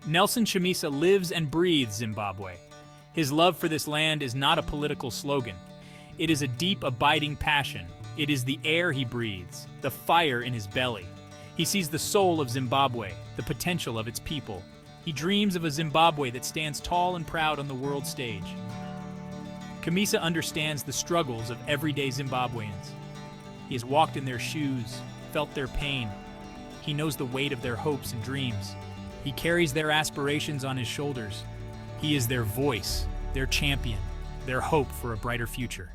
Nelson Chamisa lives and breathes Zimbabwe. His love for this land is not a political slogan. It is a deep, abiding passion. It is the air he breathes, the fire in his belly. He sees the soul of Zimbabwe, the potential of its people. He dreams of a Zimbabwe that stands tall and proud on the world stage. Chamisa understands the struggles of everyday Zimbabweans. He has walked in their shoes, felt their pain. He knows the weight of their hopes and dreams. He carries their aspirations on his shoulders. He is their voice, their champion, their hope for a brighter future.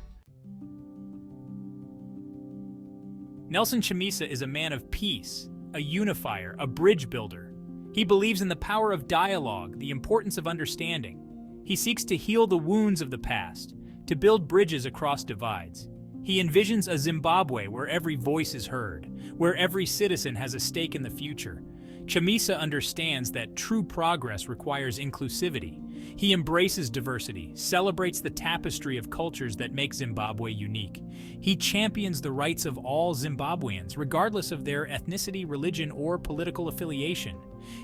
Nelson Chamisa is a man of peace, a unifier, a bridge builder. He believes in the power of dialogue, the importance of understanding. He seeks to heal the wounds of the past, to build bridges across divides. He envisions a Zimbabwe where every voice is heard, where every citizen has a stake in the future. Chamisa understands that true progress requires inclusivity. He embraces diversity, celebrates the tapestry of cultures that make Zimbabwe unique. He champions the rights of all Zimbabweans, regardless of their ethnicity, religion, or political affiliation.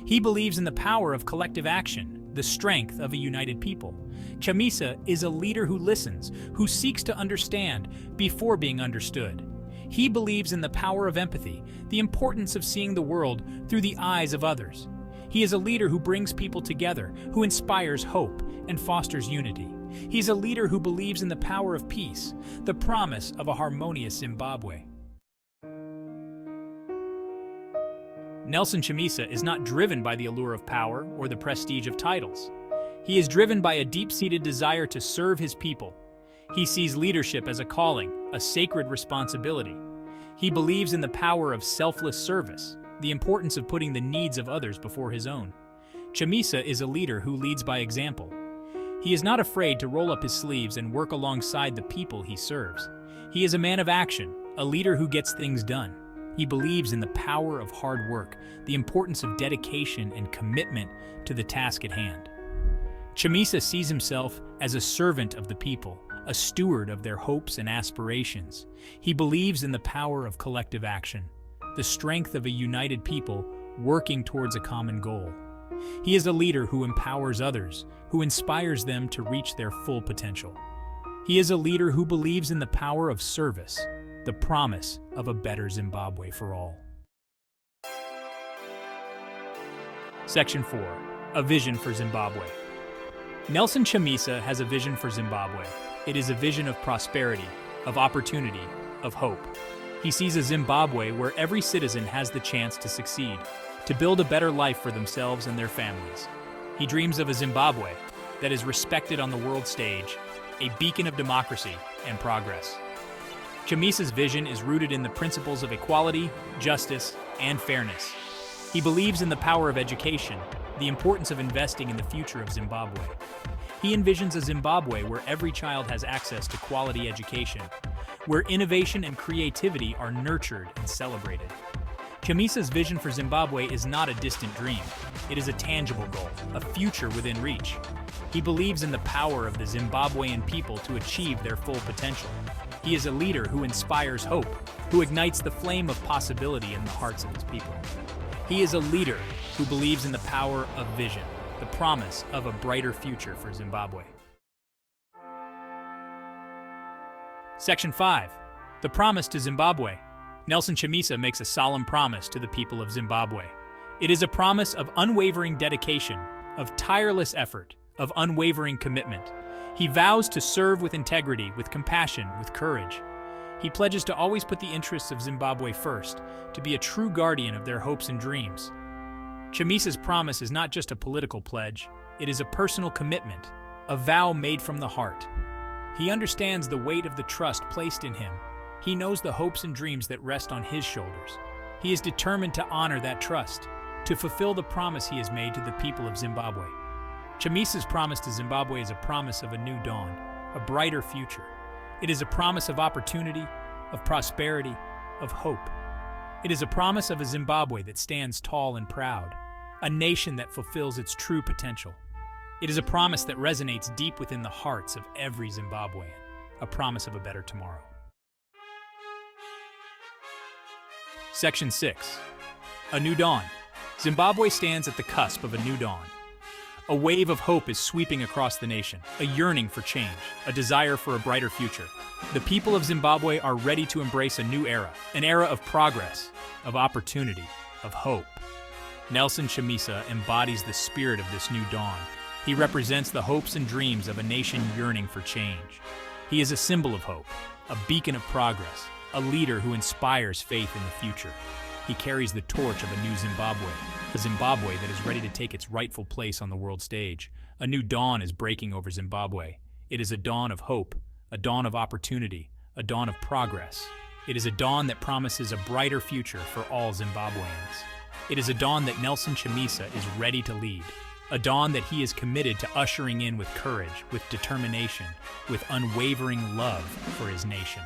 He believes in the power of collective action, the strength of a united people. Chamisa is a leader who listens, who seeks to understand before being understood. He believes in the power of empathy, the importance of seeing the world through the eyes of others. He is a leader who brings people together, who inspires hope and fosters unity. He's a leader who believes in the power of peace, the promise of a harmonious Zimbabwe. Nelson Chamisa is not driven by the allure of power or the prestige of titles. He is driven by a deep-seated desire to serve his people. He sees leadership as a calling, a sacred responsibility. He believes in the power of selfless service, the importance of putting the needs of others before his own. Chamisa is a leader who leads by example. He is not afraid to roll up his sleeves and work alongside the people he serves. He is a man of action, a leader who gets things done. He believes in the power of hard work, the importance of dedication and commitment to the task at hand. Chamisa sees himself as a servant of the people, a steward of their hopes and aspirations. He believes in the power of collective action, the strength of a united people working towards a common goal. He is a leader who empowers others, who inspires them to reach their full potential. He is a leader who believes in the power of service, the promise of a better Zimbabwe for all. Section 4. A Vision for Zimbabwe. Nelson Chamisa has a vision for Zimbabwe. It is a vision of prosperity, of opportunity, of hope. He sees a Zimbabwe where every citizen has the chance to succeed, to build a better life for themselves and their families. He dreams of a Zimbabwe that is respected on the world stage, a beacon of democracy and progress. Chamisa's vision is rooted in the principles of equality, justice, and fairness. He believes in the power of education, the importance of investing in the future of Zimbabwe. He envisions a Zimbabwe where every child has access to quality education, where innovation and creativity are nurtured and celebrated. Chamisa's vision for Zimbabwe is not a distant dream. It is a tangible goal, a future within reach. He believes in the power of the Zimbabwean people to achieve their full potential. He is a leader who inspires hope, who ignites the flame of possibility in the hearts of his people. He is a leader who believes in the power of vision, the promise of a brighter future for Zimbabwe. Section 5. The Promise to Zimbabwe. Nelson Chamisa makes a solemn promise to the people of Zimbabwe. It is a promise of unwavering dedication, of tireless effort, of unwavering commitment. He vows to serve with integrity, with compassion, with courage. He pledges to always put the interests of Zimbabwe first, to be a true guardian of their hopes and dreams. Chamisa's promise is not just a political pledge, it is a personal commitment, a vow made from the heart. He understands the weight of the trust placed in him. He knows the hopes and dreams that rest on his shoulders. He is determined to honor that trust, to fulfill the promise he has made to the people of Zimbabwe. Chamisa's promise to Zimbabwe is a promise of a new dawn, a brighter future. It is a promise of opportunity, of prosperity, of hope. It is a promise of a Zimbabwe that stands tall and proud, a nation that fulfills its true potential. It is a promise that resonates deep within the hearts of every Zimbabwean, a promise of a better tomorrow. Section 6. A New Dawn. Zimbabwe stands at the cusp of a new dawn. A wave of hope is sweeping across the nation, a yearning for change, a desire for a brighter future. The people of Zimbabwe are ready to embrace a new era, an era of progress, of opportunity, of hope. Nelson Chamisa embodies the spirit of this new dawn. He represents the hopes and dreams of a nation yearning for change. He is a symbol of hope, a beacon of progress, a leader who inspires faith in the future. He carries the torch of a new Zimbabwe, a Zimbabwe that is ready to take its rightful place on the world stage. A new dawn is breaking over Zimbabwe. It is a dawn of hope, a dawn of opportunity, a dawn of progress. It is a dawn that promises a brighter future for all Zimbabweans. It is a dawn that Nelson Chamisa is ready to lead. A dawn that he is committed to ushering in with courage, with determination, with unwavering love for his nation.